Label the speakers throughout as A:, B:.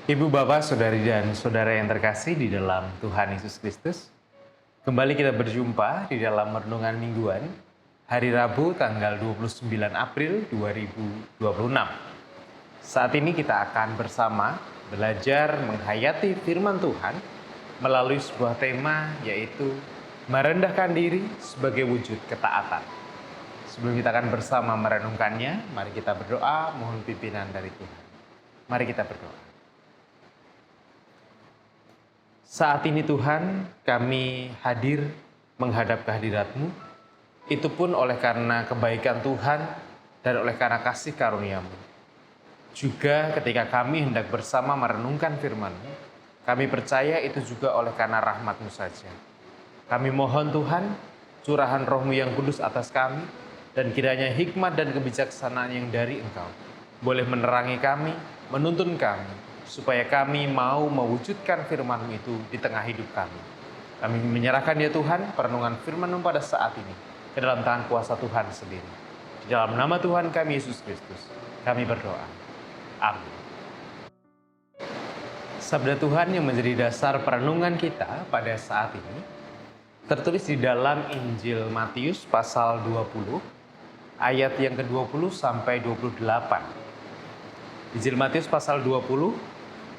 A: Ibu, Bapak, Saudari, dan Saudara yang terkasih di dalam Tuhan Yesus Kristus. Kembali kita berjumpa di dalam Renungan Mingguan, hari Rabu tanggal 29 April 2026. Saat ini kita akan bersama belajar menghayati firman Tuhan melalui sebuah tema, yaitu merendahkan diri sebagai wujud ketaatan. Sebelum kita akan bersama merenungkannya, mari kita berdoa mohon pimpinan dari Tuhan. Mari kita berdoa. Saat ini Tuhan, kami hadir menghadap kehadirat-Mu, itu pun oleh karena kebaikan Tuhan dan oleh karena kasih karunia-Mu. Juga ketika kami hendak bersama merenungkan firman-Mu, kami percaya itu juga oleh karena rahmat-Mu saja. Kami mohon Tuhan, curahan Roh-Mu yang kudus atas kami, dan kiranya hikmat dan kebijaksanaan yang dari Engkau boleh menerangi kami, menuntun kami, supaya kami mau mewujudkan firman-Mu itu di tengah hidup kami. Kami menyerahkan ya Tuhan perenungan firman-Mu pada saat ini ke dalam tangan kuasa Tuhan sendiri. Di dalam nama Tuhan kami Yesus Kristus, kami berdoa. Amin. Sabda Tuhan yang menjadi dasar perenungan kita pada saat ini tertulis di dalam Injil Matius pasal 20 ayat yang ke-20 sampai 28. Injil Matius pasal 20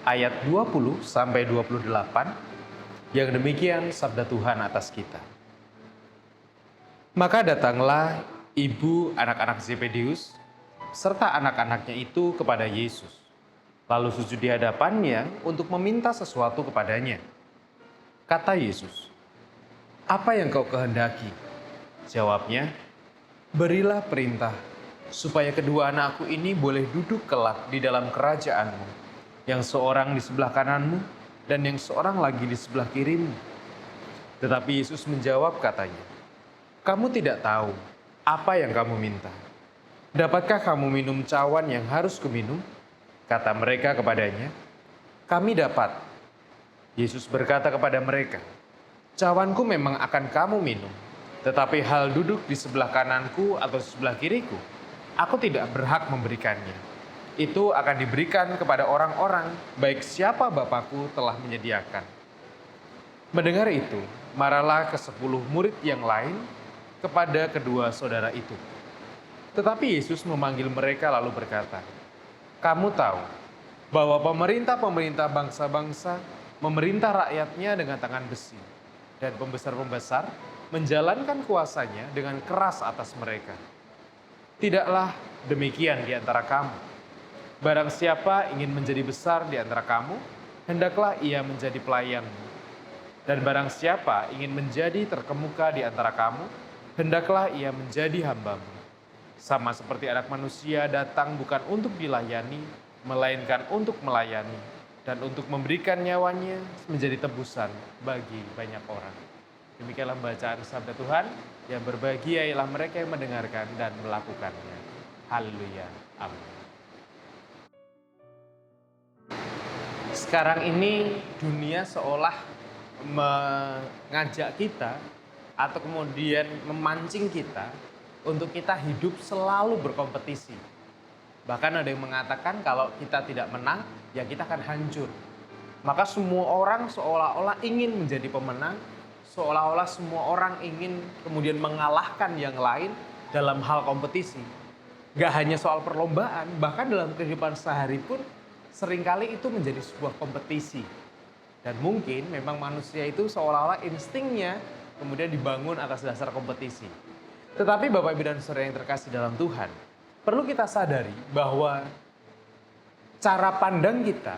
A: ayat 20 sampai 28, yang demikian sabda Tuhan atas kita. Maka datanglah ibu anak-anak Zebedeus serta anak-anaknya itu kepada Yesus, lalu sujud di hadapannya untuk meminta sesuatu kepadanya. Kata Yesus, "Apa yang kau kehendaki?" Jawabnya, "Berilah perintah supaya kedua anakku ini boleh duduk kelak di dalam kerajaan-Mu, yang seorang di sebelah kananmu dan yang seorang lagi di sebelah kirimu." Tetapi Yesus menjawab katanya, "Kamu tidak tahu apa yang kamu minta. Dapatkah kamu minum cawan yang harus kuminum?" Kata mereka kepadanya, "Kami dapat." Yesus berkata kepada mereka, "Cawanku memang akan kamu minum, tetapi hal duduk di sebelah kananku atau sebelah kiriku, aku tidak berhak memberikannya. Itu akan diberikan kepada orang-orang baik siapa Bapakku telah menyediakan." Mendengar itu, marahlah ke-10 murid yang lain kepada kedua saudara itu. Tetapi Yesus memanggil mereka lalu berkata, "Kamu tahu bahwa pemerintah-pemerintah bangsa-bangsa memerintah rakyatnya dengan tangan besi, dan pembesar-pembesar menjalankan kuasanya dengan keras atas mereka. Tidaklah demikian di antara kamu. Barang siapa ingin menjadi besar di antara kamu, hendaklah ia menjadi pelayanmu. Dan barang siapa ingin menjadi terkemuka di antara kamu, hendaklah ia menjadi hambamu. Sama seperti Anak Manusia datang bukan untuk dilayani, melainkan untuk melayani, dan untuk memberikan nyawanya menjadi tebusan bagi banyak orang." Demikianlah bacaan sabda Tuhan. Yang berbahagia ialah mereka yang mendengarkan dan melakukannya. Haleluya. Amin. Sekarang ini dunia seolah mengajak kita atau kemudian memancing kita untuk kita hidup selalu berkompetisi. Bahkan ada yang mengatakan kalau kita tidak menang, ya kita akan hancur. Maka semua orang seolah-olah ingin menjadi pemenang, seolah-olah semua orang ingin kemudian mengalahkan yang lain dalam hal kompetisi. Gak hanya soal perlombaan, bahkan dalam kehidupan sehari pun seringkali itu menjadi sebuah kompetisi. Dan mungkin memang manusia itu seolah-olah instingnya kemudian dibangun atas dasar kompetisi. Tetapi Bapak Ibu dan Saudara yang terkasih dalam Tuhan, perlu kita sadari bahwa cara pandang kita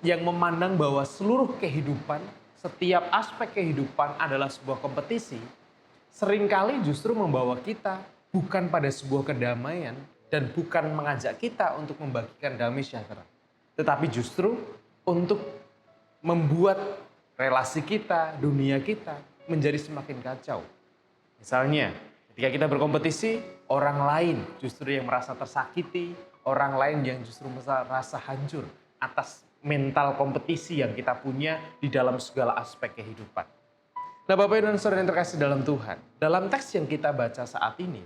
A: yang memandang bahwa seluruh kehidupan, setiap aspek kehidupan adalah sebuah kompetisi, seringkali justru membawa kita bukan pada sebuah kedamaian dan bukan mengajak kita untuk membagikan damai sejahtera, tetapi justru untuk membuat relasi kita, dunia kita menjadi semakin kacau. Misalnya, ketika kita berkompetisi, orang lain justru yang merasa tersakiti, orang lain yang justru merasa hancur atas mental kompetisi yang kita punya di dalam segala aspek kehidupan. Nah, Bapak Ibu dan Saudara yang terkasih dalam Tuhan, dalam teks yang kita baca saat ini,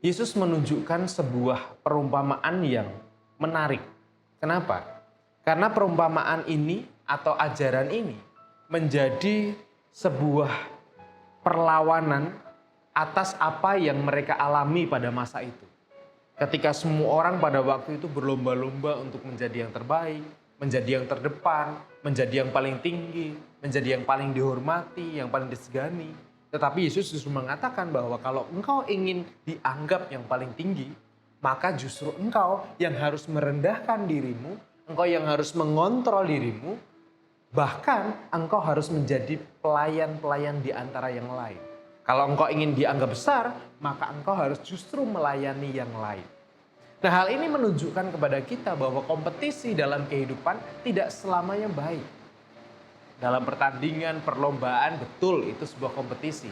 A: Yesus menunjukkan sebuah perumpamaan yang menarik. Kenapa? Karena perumpamaan ini atau ajaran ini menjadi sebuah perlawanan atas apa yang mereka alami pada masa itu. Ketika semua orang pada waktu itu berlomba-lomba untuk menjadi yang terbaik, menjadi yang terdepan, menjadi yang paling tinggi, menjadi yang paling dihormati, yang paling disegani. Tetapi Yesus justru mengatakan bahwa kalau engkau ingin dianggap yang paling tinggi, maka justru engkau yang harus merendahkan dirimu, engkau yang harus mengontrol dirimu, bahkan engkau harus menjadi pelayan-pelayan di antara yang lain. Kalau engkau ingin dianggap besar, maka engkau harus justru melayani yang lain. Nah, hal ini menunjukkan kepada kita bahwa kompetisi dalam kehidupan tidak selamanya baik. Dalam pertandingan, perlombaan, betul itu sebuah kompetisi.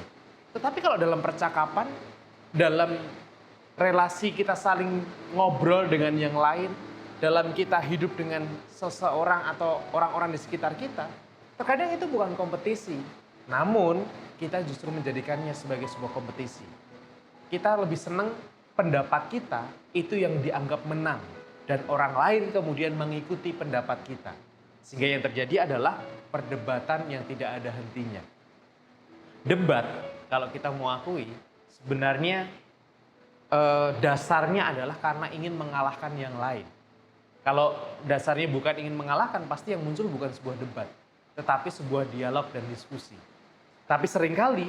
A: Tetapi kalau dalam percakapan, dalam relasi kita saling ngobrol dengan yang lain, dalam kita hidup dengan seseorang atau orang-orang di sekitar kita, terkadang itu bukan kompetisi. Namun, kita justru menjadikannya sebagai sebuah kompetisi. Kita lebih senang pendapat kita itu yang dianggap menang. Dan orang lain kemudian mengikuti pendapat kita. Sehingga yang terjadi adalah perdebatan yang tidak ada hentinya. Debat, kalau kita mau akui, sebenarnya dasarnya adalah karena ingin mengalahkan yang lain. Kalau dasarnya bukan ingin mengalahkan, pasti yang muncul bukan sebuah debat, tetapi sebuah dialog dan diskusi. Tapi seringkali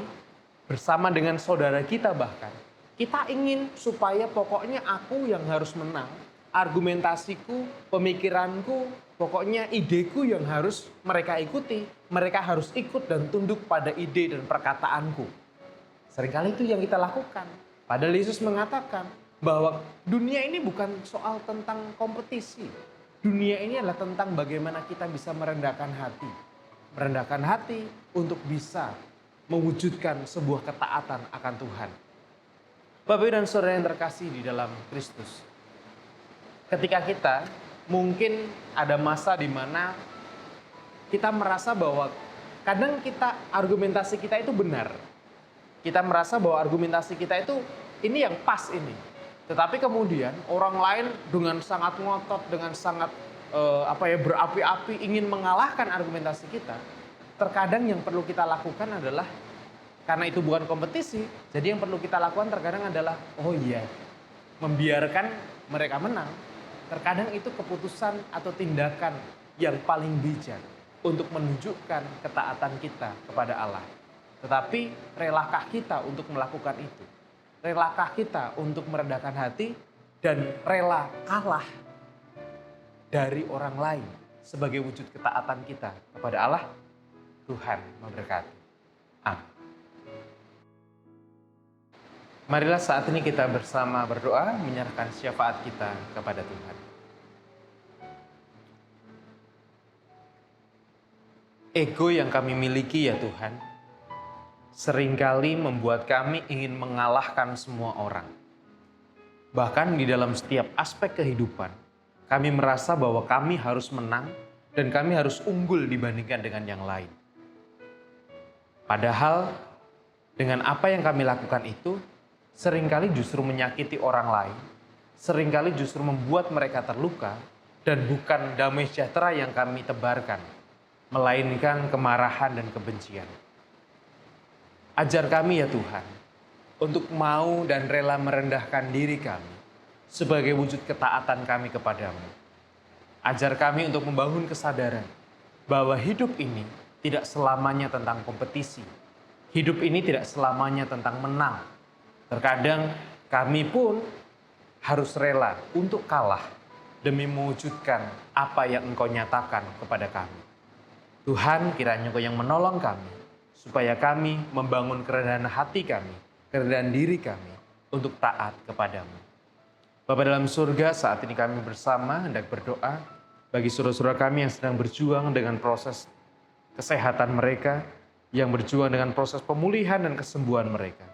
A: bersama dengan saudara kita bahkan, kita ingin supaya pokoknya aku yang harus menang, argumentasiku, pemikiranku, pokoknya ideku yang harus mereka ikuti, mereka harus ikut dan tunduk pada ide dan perkataanku. Seringkali itu yang kita lakukan. Padahal Yesus mengatakan bahwa dunia ini bukan soal tentang kompetisi. Dunia ini adalah tentang bagaimana kita bisa merendahkan hati. Merendahkan hati untuk bisa mewujudkan sebuah ketaatan akan Tuhan. Bapak dan saudara yang terkasih di dalam Kristus. Ketika kita mungkin ada masa di mana kita merasa bahwa kadang argumentasi kita itu benar. Kita merasa bahwa argumentasi kita itu ini yang pas ini. Tetapi kemudian orang lain dengan sangat ngotot, dengan sangat berapi-api ingin mengalahkan argumentasi kita. Terkadang yang perlu kita lakukan adalah, karena itu bukan kompetisi, jadi yang perlu kita lakukan terkadang adalah, membiarkan mereka menang. Terkadang itu keputusan atau tindakan yang paling bijak untuk menunjukkan ketaatan kita kepada Allah. Tetapi relakah kita untuk melakukan itu? Relakah kita untuk merendahkan hati dan rela kalah dari orang lain sebagai wujud ketaatan kita kepada Allah? Tuhan memberkati. Amin. Marilah saat ini kita bersama berdoa menyerahkan syafaat kita kepada Tuhan. Ego yang kami miliki ya Tuhan, seringkali membuat kami ingin mengalahkan semua orang. Bahkan di dalam setiap aspek kehidupan, kami merasa bahwa kami harus menang dan kami harus unggul dibandingkan dengan yang lain. Padahal dengan apa yang kami lakukan itu, seringkali justru menyakiti orang lain, seringkali justru membuat mereka terluka, dan bukan damai sejahtera yang kami tebarkan, melainkan kemarahan dan kebencian. Ajar kami ya Tuhan, untuk mau dan rela merendahkan diri kami sebagai wujud ketaatan kami kepadamu. Ajar kami untuk membangun kesadaran bahwa hidup ini tidak selamanya tentang kompetisi. Hidup ini tidak selamanya tentang menang. Terkadang kami pun harus rela untuk kalah demi mewujudkan apa yang Engkau nyatakan kepada kami. Tuhan, kiranya Engkau yang menolong kami, supaya kami membangun kerendahan hati kami, kerendahan diri kami untuk taat kepadamu. Bapa dalam surga, saat ini kami bersama hendak berdoa bagi saudara-saudara kami yang sedang berjuang dengan proses kesehatan mereka, yang berjuang dengan proses pemulihan dan kesembuhan mereka.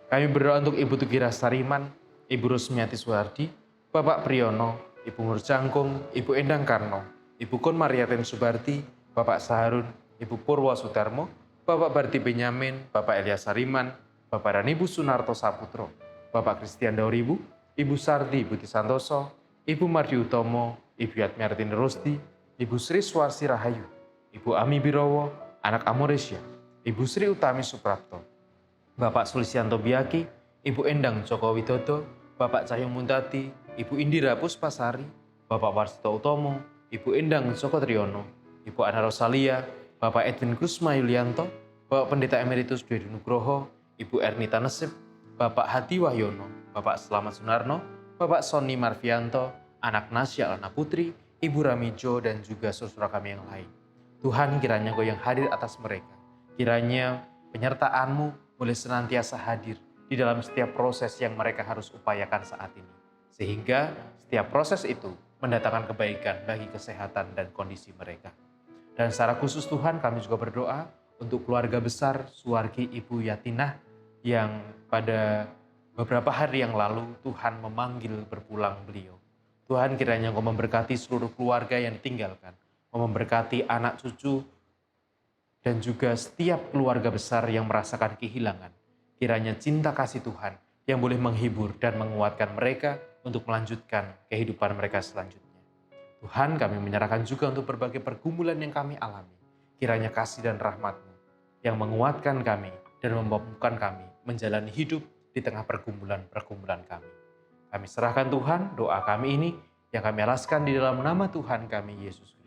A: Kami berdoa untuk Ibu Tugira Sariman, Ibu Rusmiati Suhardi, Bapak Priyono, Ibu Nur Jangkung, Ibu Endang Karno, Ibu Kun Mariatin Subarti, Bapak Saharun, Ibu Purwo Sudarmo, Bapak Barti Benyamin, Bapak Elias Sariman, Bapak dan Ibu Sunarto Saputro, Bapak Christian Dauribu, Ibu Sardi Budi Santoso, Ibu Mardi Utomo, Ibu Yatmiartin Rusdi, Ibu Sri Suwarsi Rahayu, Ibu Ami Birowo, anak Amoresya, Ibu Sri Utami Suprapto, Bapak Sulistianto Biaki, Ibu Endang Joko Widodo, Bapak Cahyo Muntati, Ibu Indira Puspasari, Bapak Warsito Utomo, Ibu Endang Joko Triyono, Ibu Ana Rosalia, Bapak Edwin Kusma Yulianto, Bapak Pendeta Emeritus Dwi Nugroho, Ibu Ernita Nesip, Bapak Hadi Wahyono, Bapak Slamet Sunarno, Bapak Sony Marvianto, anak Nasya Alana Putri, Ibu Ramijo, dan juga saudara kami yang lain. Tuhan, kiranya Engkau yang hadir atas mereka. Kiranya penyertaan-Mu boleh senantiasa hadir di dalam setiap proses yang mereka harus upayakan saat ini. Sehingga setiap proses itu mendatangkan kebaikan bagi kesehatan dan kondisi mereka. Dan secara khusus Tuhan, kami juga berdoa untuk keluarga besar Suwargi Ibu Yatinah yang pada beberapa hari yang lalu Tuhan memanggil berpulang beliau. Tuhan, kiranya Engkau memberkati seluruh keluarga yang ditinggalkan, memberkati anak cucu, dan juga setiap keluarga besar yang merasakan kehilangan. Kiranya cinta kasih Tuhan yang boleh menghibur dan menguatkan mereka untuk melanjutkan kehidupan mereka selanjutnya. Tuhan, kami menyerahkan juga untuk berbagai pergumulan yang kami alami. Kiranya kasih dan rahmat-Mu yang menguatkan kami dan memampukan kami menjalani hidup di tengah pergumulan-pergumulan kami. Kami serahkan Tuhan doa kami ini yang kami alaskan di dalam nama Tuhan kami Yesus Kristus.